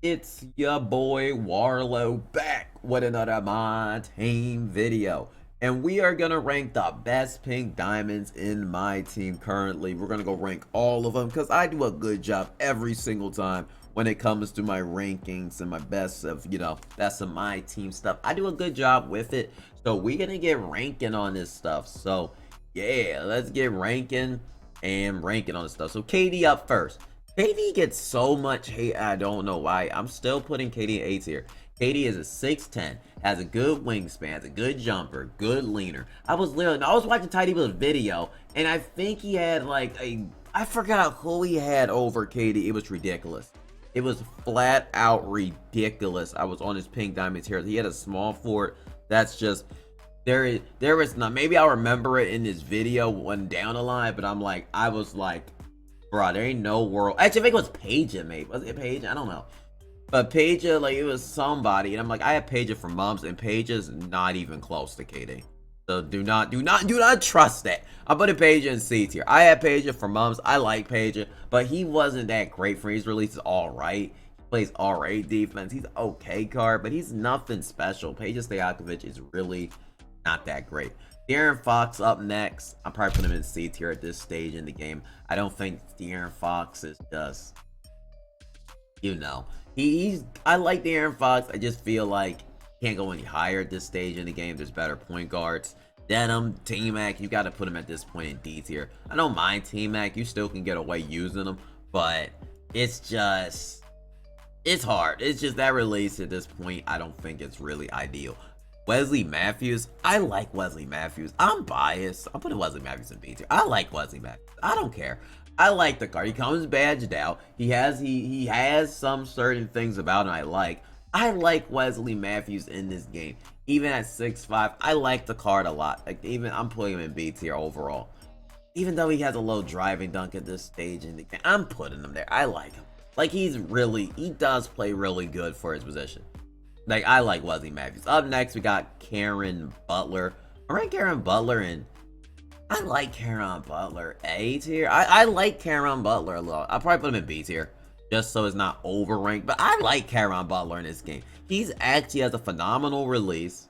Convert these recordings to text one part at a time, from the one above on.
It's your boy Warlow back with another My Team video. And we are going to rank the best pink diamonds in my team currently. We're going to go rank all of them because I do a good job every single time when it comes to my rankings and my best of, best of my team stuff. I do a good job with it. So we're going to get ranking on this stuff. So yeah, let's get ranking and ranking on this stuff. So KD up first. KD gets so much hate, I don't know why. I'm still putting KD in A tier. KD is a 6'10", has a good wingspan, has a good jumper, good leaner. I was watching Tidy Bill's video, and I think he had I forgot who he had over KD. It was ridiculous. It was flat out ridiculous. I was on his pink diamond tier. He had a small fort. That's just, there is not, maybe I'll remember it in this video one down the line, but I was like, bro, there ain't no world. Actually, I think it was Paige, maybe. Was it Paige? I don't know. But Paige, it was somebody. And I'm like, I have Paige for mums, and Paige is not even close to KD. So do not trust that. I'm putting Paige in C tier. I have Paige for mums. I like Paige, but he wasn't that great for his release. Is alright. He plays alright defense. He's okay card, but he's nothing special. Paige Stojakovic is really not that great. De'Aaron Fox up next. I'm probably putting him in C tier at this stage in the game. I don't think De'Aaron Fox is just, I like De'Aaron Fox. I just feel like he can't go any higher at this stage in the game. There's better point guards. Denim, T-Mac, you got to put him at this point in D tier. I don't mind T-Mac. You still can get away using him, but it's hard. It's just that release at this point, I don't think it's really ideal. Wesley Matthews, I like Wesley Matthews. I'm biased. I'm putting Wesley Matthews in B tier. I like Wesley Matthews. I don't care. I like the card. He comes badged out. He has some certain things about him I like. I like Wesley Matthews in this game. Even at 6'5", I like the card a lot. I'm putting him in B tier overall. Even though he has a low driving dunk at this stage in the game, I'm putting him there. I like him. He does play really good for his position. I like Wesley Matthews. Up next, we got Caron Butler. I rank Caron Butler in, I like Caron Butler A tier. I like Caron Butler a lot. I'll probably put him in B tier, just so it's not overranked. But I like Caron Butler in this game. He's actually has a phenomenal release.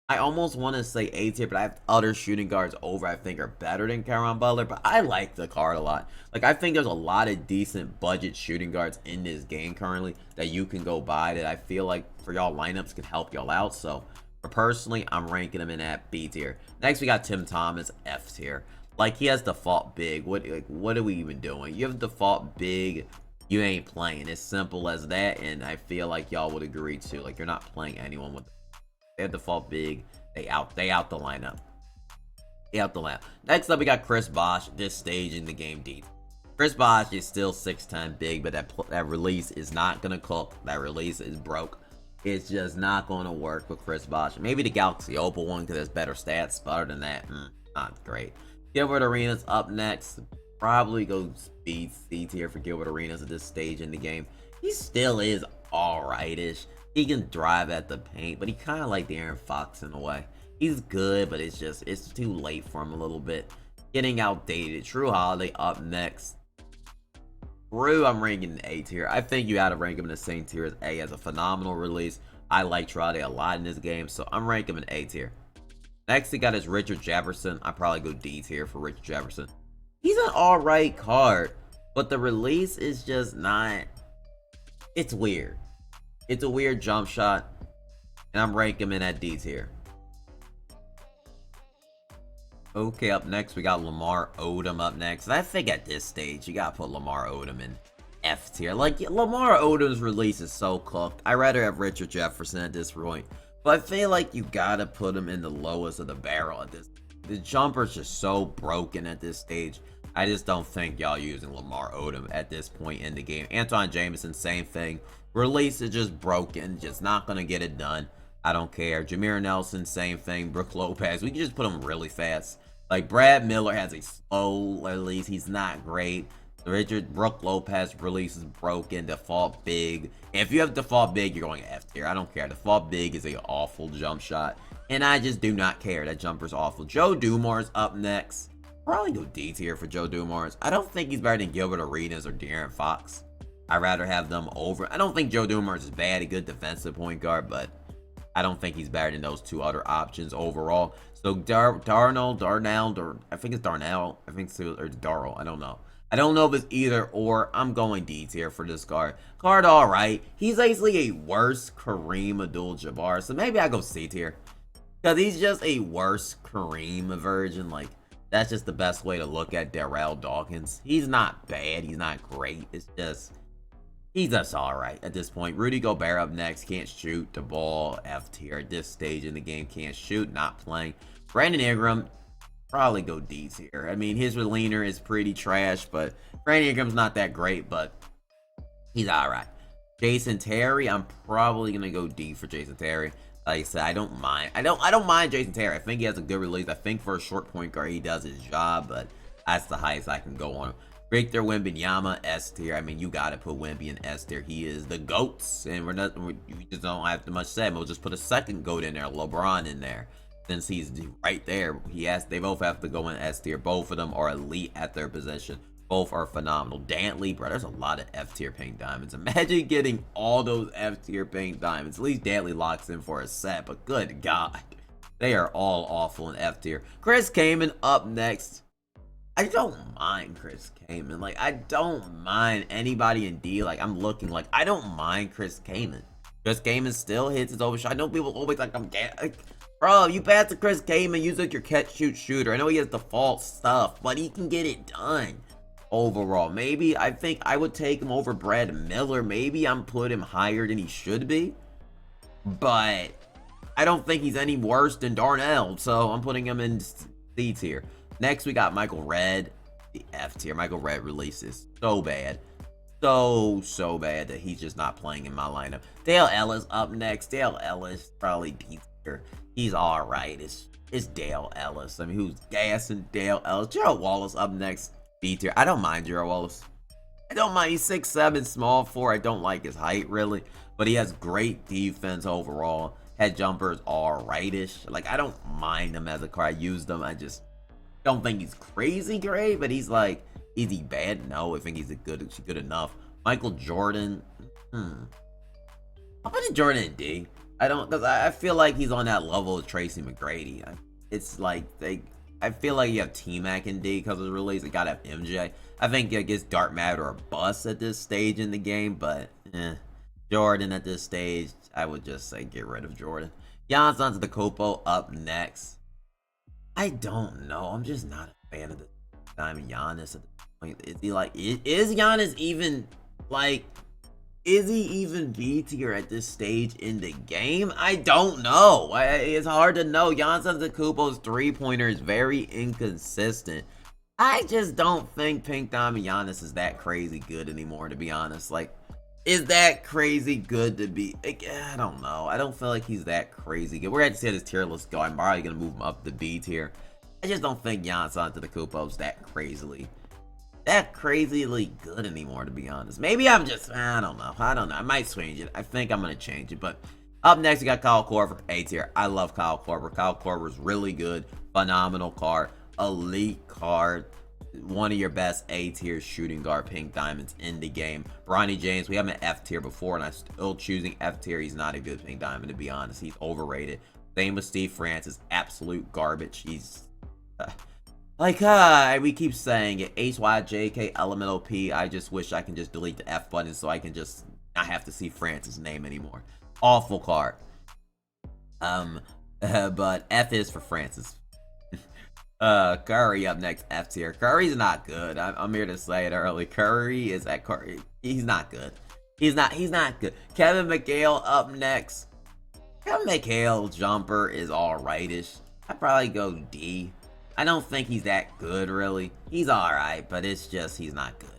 I almost want to say A tier, but I have other shooting guards over I think are better than Caron Butler. But I like the card a lot. I think there's a lot of decent budget shooting guards in this game currently that you can go buy that I feel like for y'all lineups can help y'all out. So personally, I'm ranking him in at B tier. Next, we got Tim Thomas, F tier. He has default big. What are we even doing? You have default big. You ain't playing. It's simple as that, and I feel like y'all would agree too. You're not playing anyone with. They have default big. They out the lineup. Next up, we got Chris Bosh. This stage in the game deep. Chris Bosh is still 6'10" big, but that release is not gonna cook. That release is broke. It's just not gonna work with Chris Bosh. Maybe the Galaxy Opal one because there's better stats. But other than that, not great. Gilbert Arenas up next. Probably go speed C tier for Gilbert Arenas at this stage in the game. He still is alrightish. He can drive at the paint, but he kind of like De'Aaron Fox in a way. He's good, but it's too late for him a little bit. Getting outdated. True Holiday up next. Drew, I'm ranking in A tier. I think you gotta rank him in the same tier as A. As a phenomenal release. I like True Holiday a lot in this game, so I'm ranking him in A tier. Next, he got his Richard Jefferson. I probably go D tier for Richard Jefferson. He's an alright card, but the release is just not. It's weird. It's a weird jump shot, and I'm ranking him in at D tier. Okay, up next, we got Lamar Odom up next. And I think at this stage, you gotta put Lamar Odom in F tier. Lamar Odom's release is so cooked. I'd rather have Richard Jefferson at this point. But I feel like you gotta put him in the lowest of the barrel at this. The jumper's just so broken at this stage. I just don't think y'all using Lamar Odom at this point in the game. Antawn Jamison, same thing. Release is just broken, just not gonna get it done. I don't care. Jameer Nelson, same thing. Brook Lopez, we can just put him really fast. Brad Miller has a slow release. He's not great. Brook Lopez release is broken. Default big. If you have default big, you're going F tier. I don't care. Default big is an awful jump shot, and I just do not care. That jumper's awful. Joe Dumars up next. Probably go D tier for Joe Dumars. I don't think he's better than Gilbert Arenas or De'Aaron Fox. I'd rather have them over. I don't think Joe Dumars is bad, a good defensive point guard, but I don't think he's better than those two other options overall. So Darnell, or I think it's Darnell. I think so, or Darrell. I don't know. I don't know if it's either or. I'm going D tier for this card. Card all right. He's basically a worse Kareem Abdul-Jabbar, so maybe I go C tier. Because he's just a worse Kareem version. Like, that's just the best way to look at Darrell Dawkins. He's not bad. He's not great. It's just, he's just all right at this point. Rudy Gobert up next. Can't shoot the ball. F tier at this stage in the game. Can't shoot. Not playing. Brandon Ingram, probably go D tier. I mean, his leaner is pretty trash, but Brandon Ingram's not that great, but he's all right. Jason Terry, I'm probably gonna go D for Jason Terry. Like I said, I don't mind. I don't mind Jason Terry. I think he has a good release. I think for a short point guard, he does his job, but that's the highest I can go on him. Victor Wembanyama, S tier. I mean, you gotta put Wemby in S tier. He is the GOATs, and we just don't have too much to say. We'll just put a second GOAT in there, LeBron in there. Since he's right there, they both have to go in S tier. Both of them are elite at their position. Both are phenomenal. Dantley, bro, there's a lot of F tier pink diamonds. Imagine getting all those F tier pink diamonds. At least Dantley locks in for a set, but good God, they are all awful in F tier. Chris Kaman up next. I don't mind Chris Kaman. Like, I don't mind anybody in D. Like, I'm looking, like, I don't mind Chris Kaman. Chris Kaman still hits his overshot. I know people always like, bro, you pass to Chris Kaman, use like your catch shoot shooter. I know he has default stuff, but he can get it done. Overall, maybe I think I would take him over Brad Miller. Maybe I'm putting him higher than he should be, but I don't think he's any worse than Darnell, so I'm putting him in C tier. Next, we got Michael Redd, the F tier. Michael Redd releases so bad, so bad that he's just not playing in my lineup. Dale Ellis up next. Dale Ellis probably D tier. He's all right. It's Dale Ellis. I mean, who's gassing Dale Ellis? Gerald Wallace up next. D tier. I don't mind Gerald Wallace. I don't mind. He's 6'7", small 4. I don't like his height really, but he has great defense overall. Head jumpers all rightish. Like, I don't mind him as a card. I use them. I just don't think he's crazy great, but he's like, is he bad? No, I think he's good enough. Michael Jordan. I'm putting Jordan in D. Because I feel like he's on that level of Tracy McGrady. It's like I feel like you have T-Mac in D because of the release. You gotta have MJ. I think it gets Dark Matter or bust at this stage in the game, but Jordan at this stage, I would just say get rid of Jordan. Giannis Antetokounmpo up next. I don't know. I'm just not a fan of the time Giannis at this point. Is he like, is Giannis even like, is he even B tier at this stage in the game? I don't know. It's hard to know. Giannis Antetokounmpo's three-pointer is very inconsistent. I just don't think Pink Diamond Giannis is that crazy good anymore, to be honest. Like, is that crazy good to be? Like, I don't know. I don't feel like he's that crazy good. We're going to see how this tier list go. I'm probably going to move him up to B tier. I just don't think Giannis Antetokounmpo's that crazily good anymore, to be honest. Maybe I'm just, I don't know. I might change it. I think I'm going to change it. But up next, we got Kyle Korver, A tier. I love Kyle Korver. Kyle Korver's really good. Phenomenal card. Elite card. One of your best A tier shooting guard pink diamonds in the game. Bronny James, we have him at F tier before, and I'm still choosing F tier. He's not a good pink diamond, to be honest. He's overrated. Same with Steve Francis. Absolute garbage. He's we keep saying it, HYJK elemental P. I just wish I can just delete the F button so I can just not have to see Francis' name anymore. Awful card. But F is for Francis. Curry up next, F tier. Curry's not good. I'm here to say it early. Curry is at Curry. He's not good. He's not good. Kevin McHale up next. Kevin McHale's jumper is all rightish. I'd probably go D. I don't think he's that good, really. He's alright, but it's just, he's not good.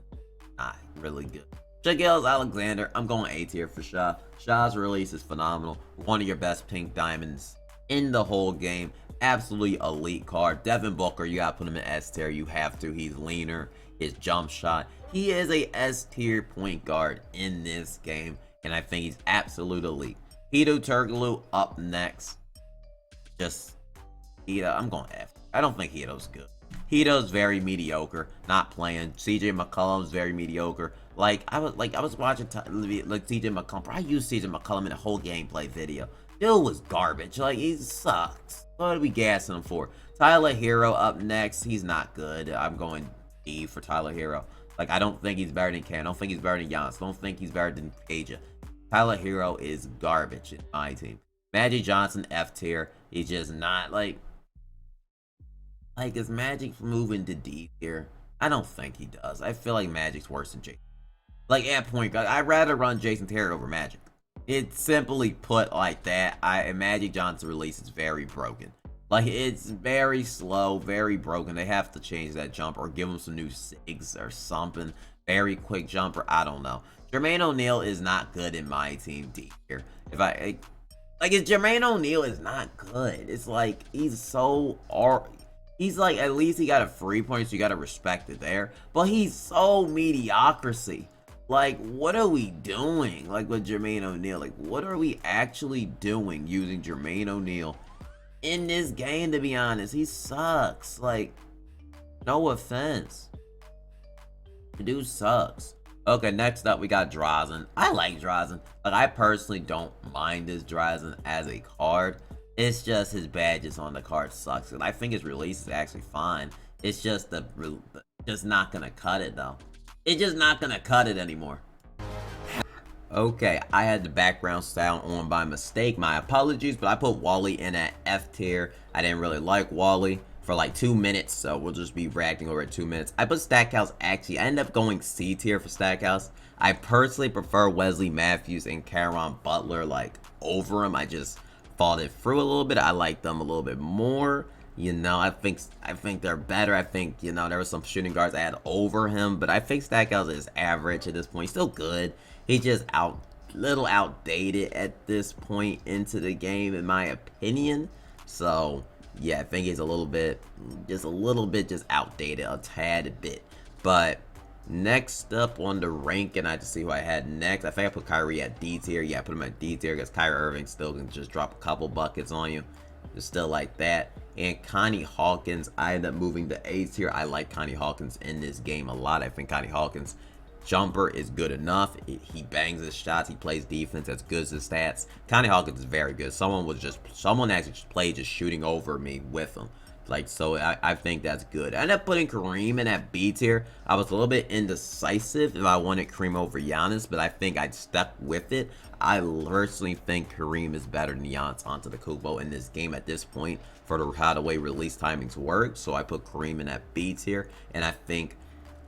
Not really good. Shai Gilgeous-Alexander, I'm going A tier for Shai. Shai's release is phenomenal. One of your best pink diamonds in the whole game. Absolutely elite card. Devin Booker, you gotta put him in S tier. You have to. He's leaner. His jump shot. He is a S tier point guard in this game, and I think he's absolute elite. Hedo Turkoglu up next. I'm going F. I don't think Hito's good. Hito's very mediocre, not playing. CJ McCollum's very mediocre. I was watching CJ McCollum. I used CJ McCollum in a whole gameplay video. Dude was garbage. Like, he sucks. What are we gassing him for? Tyler Hero up next. He's not good. I'm going E for Tyler Hero. Like, I don't think he's better than Ken. I don't think he's better than Giannis. I don't think he's better than Aja. Tyler Hero is garbage in my team. Magic Johnson, F tier. He's just not, like, is Magic moving to D tier? I don't think he does. I feel like Magic's worse than Jason. Like, at point guard, I'd rather run Jason Terry over Magic. It's simply put like that. Magic Johnson's release is very broken. Like, it's very slow, very broken. They have to change that jump or give him some new SIGs or something. Very quick jumper. I don't know. Jermaine O'Neal is not good in my team D tier. Jermaine O'Neal is not good. It's like, he's like, at least he got a free point, so you gotta respect it there. But he's so mediocrity. Like, what are we doing? Like, with Jermaine O'Neal? Like, what are we actually doing using Jermaine O'Neal in this game, to be honest? He sucks. Like, no offense. The dude sucks. Okay, next up, we got Drazen. I like Drazen. Like, I personally don't mind this Drazen as a card. It's just his badges on the card sucks. And I think his release is actually fine. It's just just not gonna cut it, though. It's just not gonna cut it anymore. Okay, I had the background style on by mistake. My apologies, but I put Wally in at F tier. I didn't really like Wally for like 2 minutes, so we'll just be reacting over 2 minutes. I put Stackhouse, actually, I ended up going C tier for Stackhouse. I personally prefer Wesley Matthews and Caron Butler, like, over him. I just fought it through a little bit. I like them a little bit more. You know, I think they're better. I think, you know, there were some shooting guards I had over him, but I think Stackhouse is average at this point. He's still good. He's just little outdated at this point into the game, in my opinion. So, yeah, I think he's a little bit just outdated, a tad bit. But next up on the ranking, I just see who I had next. I think I put Kyrie at D tier. Yeah, I put him at D tier because Kyrie Irving still can just drop a couple buckets on you. It's still like that. And Connie Hawkins, I ended up moving to A tier. I like Connie Hawkins in this game a lot. I think Connie Hawkins' jumper is good enough. He bangs his shots. He plays defense as good as his stats. Connie Hawkins is very good. Someone actually just played just shooting over me with him. Like, so I think that's good. I ended up putting Kareem in at B tier. I was a little bit indecisive if I wanted Kareem over Giannis, but I think I'd stuck with it. I personally think Kareem is better than Giannis Antetokounmpo in this game at this point for how the way release timings work. So I put Kareem in at B tier, and I think,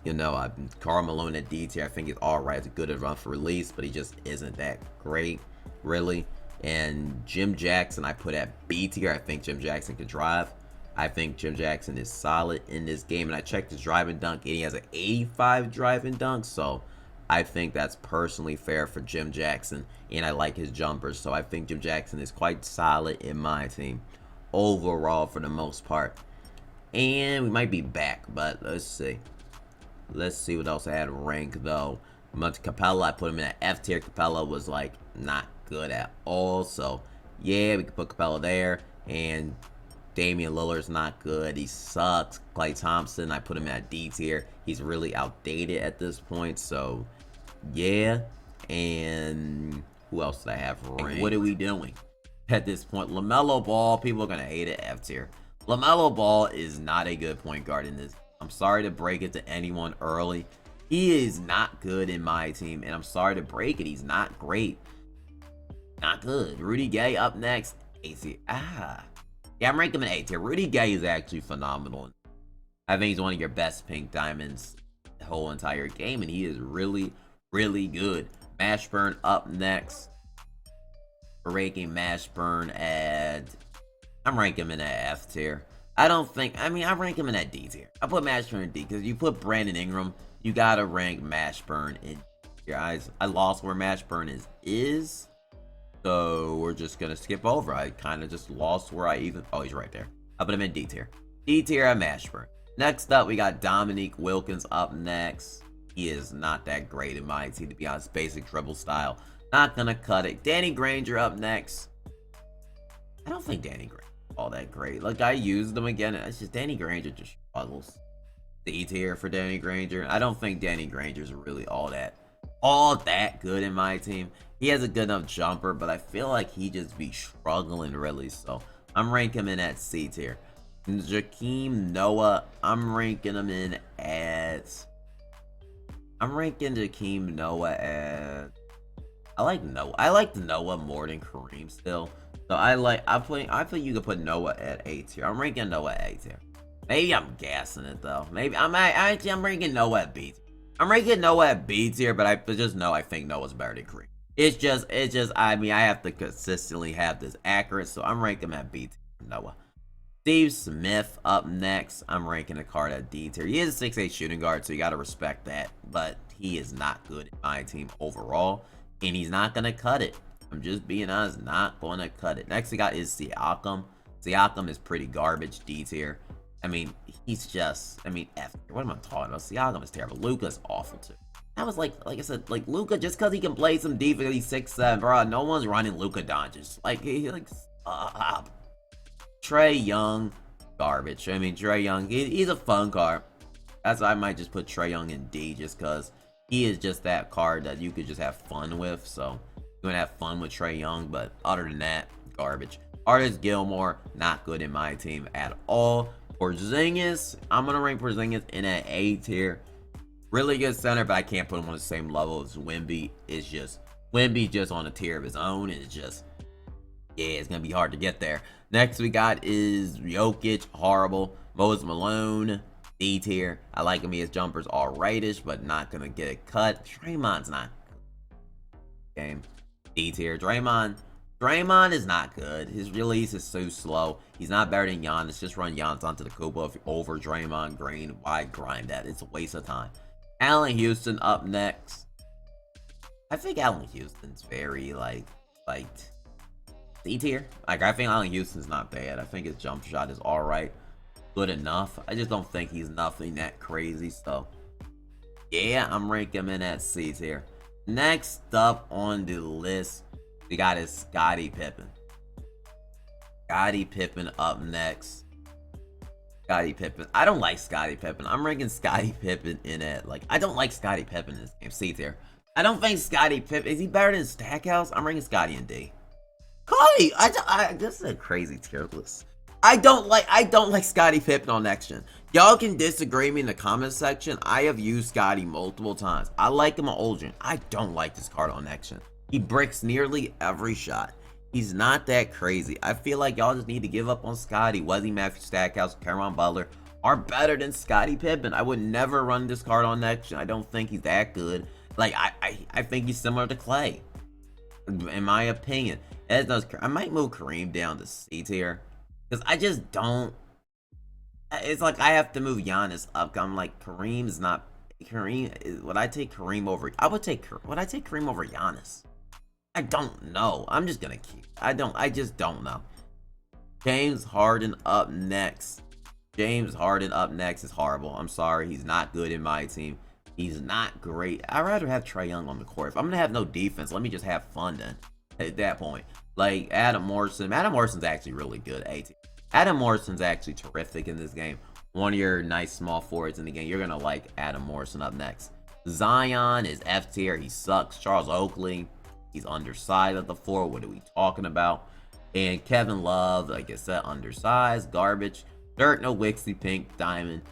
you know, Karl Malone at D tier. I think he's alright. It's a good run for release, but he just isn't that great, really. And Jim Jackson, I put at B tier. I think Jim Jackson can drive. I think Jim Jackson is solid in this game, and I checked his drive and dunk, and he has an 85 drive and dunk, so I think that's personally fair for Jim Jackson, and I like his jumpers, so I think Jim Jackson is quite solid in my team overall for the most part. And we might be back, but let's see. Let's see what else I had ranked, though. Capella, I put him in an F tier. Capella was, like, not good at all, so yeah, we can put Capella there. And Damian Lillard's not good. He sucks. Klay Thompson, I put him at D tier. He's really outdated at this point, so yeah. And who else did I have ranked? What are we doing at this point? LaMelo Ball, people are going to hate it, F tier. LaMelo Ball is not a good point guard in this. I'm sorry to break it to anyone early. He is not good in my team, and I'm sorry to break it. He's not great. Not good. Rudy Gay up next. AC. Yeah, I'm ranking him in A tier. Rudy Gay is actually phenomenal. I think he's one of your best pink diamonds the whole entire game, and he is really, really good. Mashburn up next. We're ranking Mashburn at... I'm ranking him in at F tier. I rank him in that D tier. I put Mashburn in D, because you put Brandon Ingram, you gotta rank Mashburn in your eyes. I lost where Mashburn is. So we're just gonna skip over. I kind of just lost where oh, he's right there. I put him in D tier. D tier at Mashburn. Next up, we got Dominique Wilkins up next. He is not that great in my team, to be honest. Basic dribble style. Not gonna cut it. Danny Granger up next. I don't think Danny Granger. all that great. Like, I used them again, and it's just Danny Granger just struggles. D tier for Danny Granger. I don't think Danny Granger's really all that good in my team. He has a good enough jumper, but I feel like he just be struggling really. So I'm ranking him in at C tier. Jakeem Noah, I'm ranking Jakeem Noah at. I like Noah more than Kareem still. So I think you could put Noah at A tier. I'm ranking Noah at A tier. Maybe I'm gassing it though. Maybe I'm ranking Noah at B tier. I'm ranking Noah at B tier, but I think Noah's better than Kareem. It's just I mean I have to consistently have this accurate, so I'm ranking him at B tier for Noah. Steve Smith up next. I'm ranking the card at D tier. He is a 6'8" shooting guard, so you gotta respect that. But he is not good in my team overall, and he's not gonna cut it. I'm just being honest, not gonna cut it. Next we got is Siakam. Siakam is pretty garbage, D tier. I mean, he's just, F tier. What am I talking about? Siakam is terrible. Luka's awful too. That was like I said, like Luka, just because he can play some defense, he's 6'7", bro. No one's running Luka Doncic. Stop. Trae Young, garbage. I mean, Trae Young, he's a fun card. That's why I might just put Trae Young in D, just because he is just that card that you could just have fun with. So you're gonna have fun with Trae Young, but other than that, garbage. Artist Gilmore, not good in my team at all. Porzingis, I'm gonna rank Porzingis in an A tier. Really good center, but I can't put him on the same level as Wemby. Wemby just on a tier of his own. It's just, yeah, it's gonna be hard to get there. Next we got is Jokic, horrible. Moses Malone, D tier. I like him. His jumper's alrightish, but not gonna get a cut. Draymond's not game. D tier. Draymond is not good. His release is so slow. He's not better than Giannis. Just run Giannis onto the Kubo over Draymond Green. Why grind that? It's a waste of time. Allen Houston up next. I think Allen Houston's very like C tier. Like, I think Allen Houston's not bad. I think his jump shot is alright. Good enough. I just don't think he's nothing that crazy. So yeah, I'm ranking him in at C tier. Next up on the list, we got is Scottie Pippen. Scottie Pippen up next. Scottie Pippen. I don't like Scottie Pippen. I'm ranking Scottie Pippen in at, I don't like Scottie Pippen in this game. C tier. I don't think Scottie Pippen, is he better than Stackhouse? I'm ranking Scottie in D. Cody, this is a crazy tier list. I don't like Scottie Pippen on next gen. Y'all can disagree me in the comment section. I have used Scottie multiple times. I like him on old gen. I don't like this card on next gen. He bricks nearly every shot. He's not that crazy. I feel like y'all just need to give up on Scottie. Wesley Matthews, Stackhouse, Cameron Butler are better than Scottie Pippen. I would never run this card on next gen. I don't think he's that good. I think he's similar to Clay, in my opinion. As does, I might move Kareem down to C tier, because I just don't. It's like I have to move Giannis up. I'm like, Kareem's not. Would I take Kareem over? Would I take Kareem over Giannis? I don't know. I'm just gonna keep. I just don't know. James Harden up next. James Harden up next is horrible. I'm sorry. He's not good in my team. He's not great. I'd rather have Trae Young on the court. If I'm gonna have no defense, let me just have fun then. At that point, like Adam Morrison's actually really good. Adam Morrison's actually terrific in this game. One of your nice small forwards in the game. You're gonna like Adam Morrison up next. Zion is F tier. He sucks. Charles Oakley, he's undersized at the floor. What are we talking about? And Kevin Love, like I said, undersized, garbage. Dirk Nowitzki, pink diamond.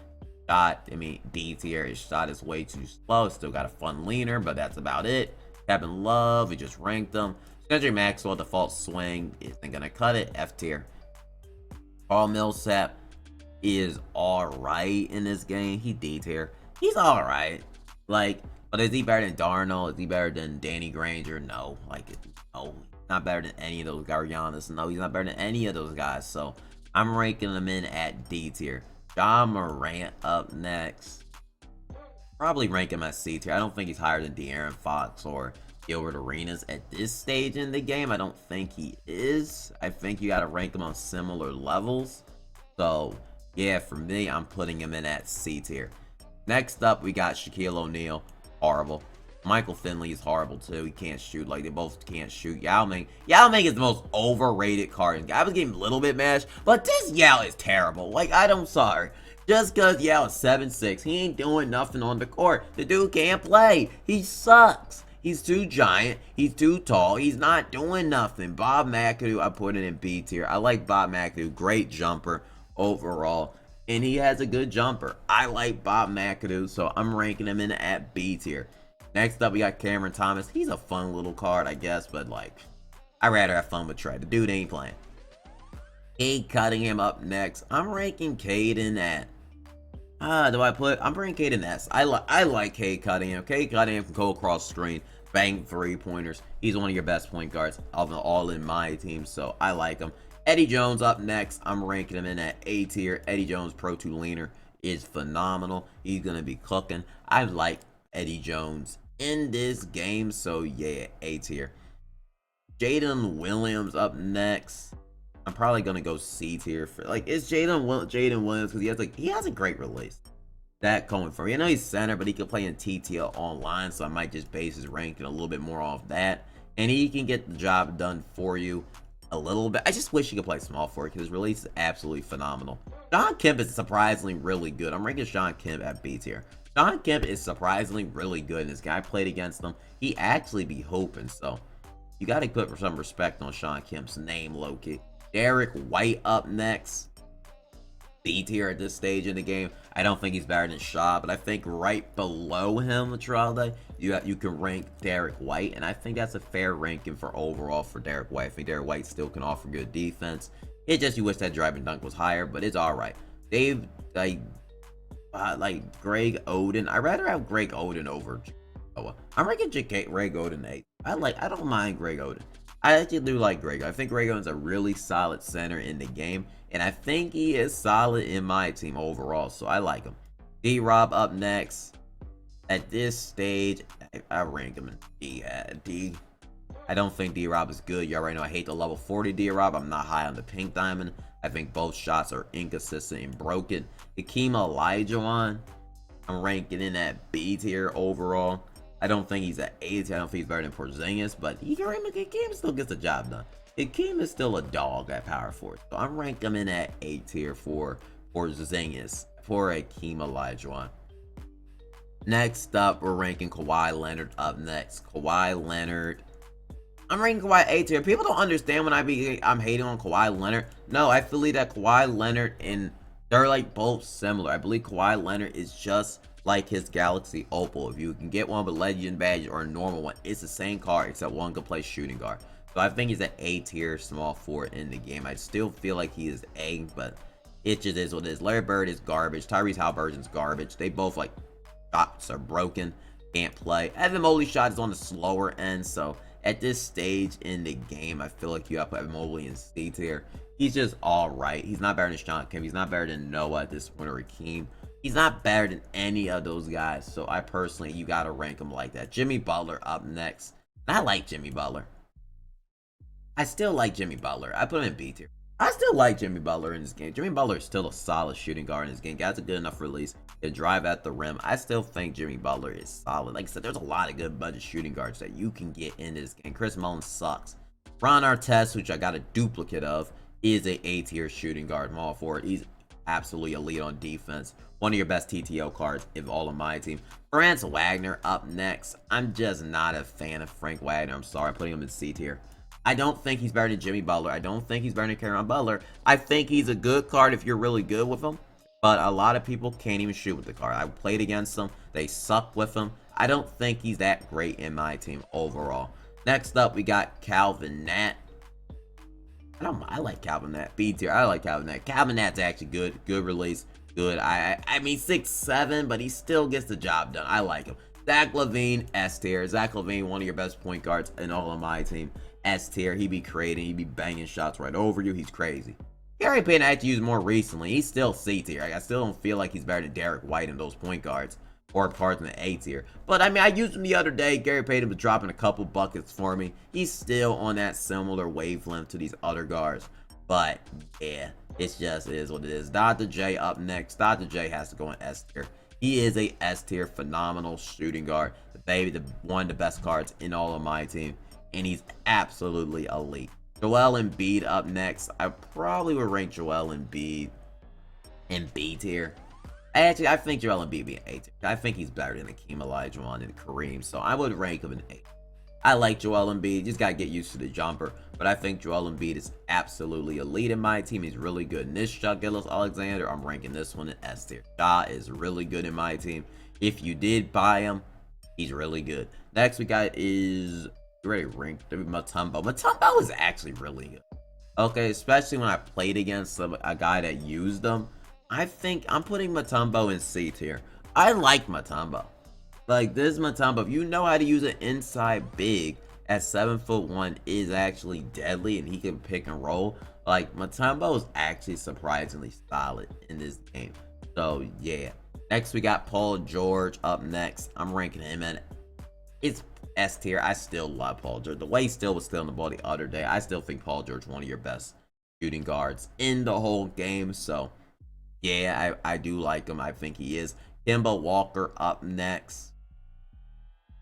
Shot, D tier. His shot is way too slow. Still got a fun leaner, but that's about it. Kevin Love, we just ranked him. Cedric Maxwell, default swing, isn't gonna cut it. F tier. Paul Millsap is alright in this game. He D tier. He's alright. But is he better than Darnold? Is he better than Danny Granger? No. No. Not better than any of those guys. Giannis. No, he's not better than any of those guys. So I'm ranking him in at D tier. Ja Morant up next. Probably rank him at C tier. I don't think he's higher than De'Aaron Fox or Gilbert Arenas at this stage in the game. I don't think he is. I think you got to rank him on similar levels. So yeah, for me, I'm putting him in at C tier. Next up, we got Shaquille O'Neal. Horrible. Michael Finley is horrible too. He can't shoot. Like, they both can't shoot. Yao Ming is the most overrated card. I was getting a little bit mashed, but this Yao is terrible. Like, I'm sorry. Just because Yao is 7'6", he ain't doing nothing on the court. The dude can't play. He sucks. He's too giant. He's too tall. He's not doing nothing. Bob McAdoo, I put it in B tier. I like Bob McAdoo. Great jumper overall. And he has a good jumper. I like Bob McAdoo, so I'm ranking him in at B tier. Next up, we got Cameron Thomas. He's a fun little card, I guess, but like, I'd rather have fun with Trey. The dude ain't playing. Cade Cunningham up next. I'm ranking Caden at, I'm ranking Caden S. I like Cade Cunningham. Cade Cunningham can go across the screen, bang 3-pointers. He's one of your best point guards of all in my team, so I like him. Eddie Jones up next. I'm ranking him in at A tier. Eddie Jones, Pro 2 leaner, is phenomenal. He's going to be cooking. I like Eddie Jones in this game, so yeah, A tier. Jaden Williams up next. I'm probably gonna go C tier for, like, it's Jaden Williams because he has a great release. That going for me. I know he's center, but he can play in TTL online, so I might just base his ranking a little bit more off that, and he can get the job done for you a little bit. I just wish he could play small forward because his release is absolutely phenomenal. Sean Kemp is surprisingly really good. I'm ranking Sean Kemp at B tier. Sean Kemp is surprisingly really good. This guy played against him. He actually be hooping, so you got to put some respect on Sean Kemp's name, low-key. Derek White up next. B tier at this stage in the game. I don't think he's better than Shaw, but I think right below him, Tralde, you can rank Derek White, and I think that's a fair ranking for overall for Derek White. I think Derek White still can offer good defense. It's just you wish that driving dunk was higher, but it's all right. Dave, like Greg Oden. I'd rather have Greg Oden over Noah. I'm ranking Greg Oden 8. I don't mind Greg Oden. I actually do like Greg. I think Greg Oden's a really solid center in the game, and I think he is solid in my team overall, so I like him. D-Rob up next. At this stage, I rank him in D. I don't think D-Rob is good. You already know I hate the level 40 D-Rob. I'm not high on the pink diamond. I think both shots are inconsistent and broken. Hakeem Olajuwon, I'm ranking in at B tier overall. I don't think he's at A tier. I don't think he's better than Porzingis, but Hakeem still gets the job done. Hakeem is still a dog at power forward, so I'm ranking him in at A tier for Porzingis, for Hakeem Olajuwon. Next up, we're ranking Kawhi Leonard up next. Kawhi Leonard, I'm ranking Kawhi A tier. People don't understand when I'm hating on Kawhi Leonard. No, I believe that Kawhi Leonard and they're like both similar. I believe Kawhi Leonard is just like his Galaxy Opal. If you can get one with Legend Badge or a normal one, it's the same card except one can play shooting guard. So I think he's an A tier small forward in the game. I still feel like he is A, but it just is what it is. Larry Bird is garbage. Tyrese Halliburton's garbage. They both like shots are broken, can't play. Evan Mobley's shot is on the slower end, so at this stage in the game, I feel like you have to put Evan Mobley in C tier. He's just all right. He's not better than Sean Kemp. He's not better than Noah at this point or Hakeem. He's not better than any of those guys. So I personally, you got to rank him like that. Jimmy Butler up next. And I like Jimmy Butler. I still like Jimmy Butler. I put him in B tier. I still like Jimmy Butler in this game. Jimmy Butler is still a solid shooting guard in this game. Got a good enough release. Can drive at the rim. I still think Jimmy Butler is solid. Like I said, there's a lot of good budget shooting guards that you can get in this game. Chris Mullin sucks. Ron Artest, which I got a duplicate of, is a A-tier shooting guard. I'm all for it. He's absolutely elite on defense. One of your best TTO cards if all of my team. Franz Wagner up next. I'm just not a fan of Frank Wagner. I'm sorry. I'm putting him in C tier. I don't think he's better than Jimmy Butler. I don't think he's better than Cameron Butler. I think he's a good card if you're really good with him. But a lot of people can't even shoot with the card. I played against them. They suck with him. I don't think he's that great in my team overall. Next up, we got Calvin Nat. I like Calvin Nat. B tier. I like Calvin Nat. Calvin Nat's actually good. Good release. Good. I mean, 6'7", but he still gets the job done. I like him. Zach LaVine, S tier. Zach LaVine, one of your best point guards in all of my team. S tier. He be creating. He be banging shots right over you. He's crazy. Gary Payton I had to use more recently. He's still C tier. I still don't feel like he's better than Derek White in those point guards or parts in the A tier. But I mean, I used him the other day. Gary Payton was dropping a couple buckets for me. He's still on that similar wavelength to these other guards. But yeah, it just is what it is. Dr. J up next. Dr. J has to go in S tier. He is a S tier, phenomenal shooting guard. One of the best cards in all of my team, and he's absolutely elite. Joel Embiid up next. I probably would rank Joel Embiid in B tier. I think Joel Embiid be an A tier. I think he's better than Hakeem Olajuwon and Kareem, so I would rank him an A. I like Joel Embiid. Just gotta get used to the jumper. But I think Joel Embiid is absolutely elite in my team. He's really good. And this Shaq Gilgeous-Alexander, I'm ranking this one in S tier. Ja is really good in my team. If you did buy him, he's really good. Next we got is already ranked Mutombo. Mutombo is actually really good. Okay, especially when I played against a guy that used them. I think I'm putting Mutombo in C tier. I like Mutombo. Like, this Mutombo, if you know how to use an inside big at 7'1" is actually deadly, and he can pick and roll. Like, Mutombo is actually surprisingly solid in this game. So yeah. Next we got Paul George up next. I'm ranking him in it's S tier. I still love Paul George. The way he still was stealing the ball the other day, I still think Paul George one of your best shooting guards in the whole game. So yeah, I do like him. I think he is. Kemba Walker up next.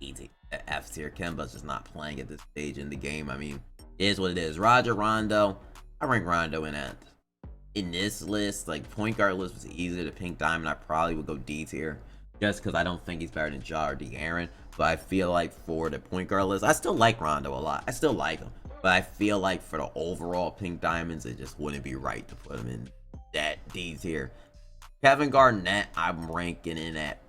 Easy. F tier. Kemba's just not playing at this stage in the game. I mean, it is what it is. Rondo. I rank Rondo in this list. Like, point guard list was easier to pink diamond. I probably would go D tier. Just because I don't think he's better than Ja or De'Aaron. But I feel like for the point guard list, I still like Rondo a lot. I still like him. But I feel like for the overall pink diamonds, it just wouldn't be right to put him in that D tier. Kevin Garnett, I'm ranking in at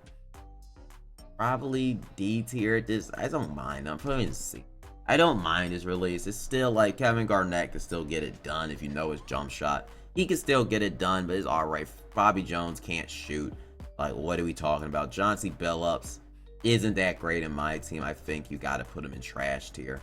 probably D tier. This I don't mind. I'm putting in C. I don't mind his release. It's still like Kevin Garnett can still get it done if you know his jump shot. He can still get it done, but it's alright. Bobby Jones can't shoot. Like, what are we talking about? Chauncey Billups isn't that great in my team. I think you got to put him in trash tier.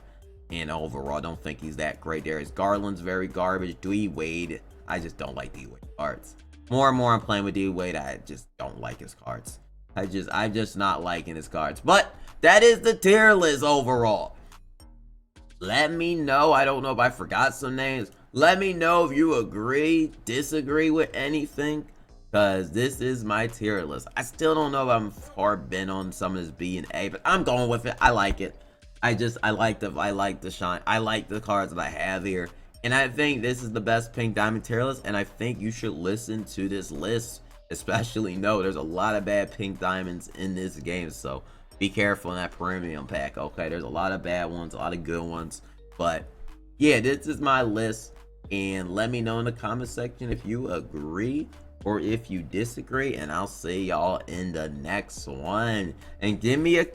And overall, I don't think he's that great. Darius Garland's very garbage. D Wade, I just don't like D Wade cards. More and more I'm playing with D Wade, I just don't like his cards. I'm just not liking his cards. But that is the tier list overall. Let me know. I don't know if I forgot some names. Let me know if you agree, disagree with anything, because this is my tier list. I still don't know if I'm far bent on some of this B and A, but I'm going with it. I like it. I like the shine. I like the cards that I have here. And I think this is the best pink diamond tier list, and I think you should listen to this list. Especially know there's a lot of bad pink diamonds in this game, so be careful in that premium pack. Okay, there's a lot of bad ones, a lot of good ones, but yeah, this is my list, and let me know in the comment section if you agree or if you disagree, and I'll see y'all in the next one. And give me a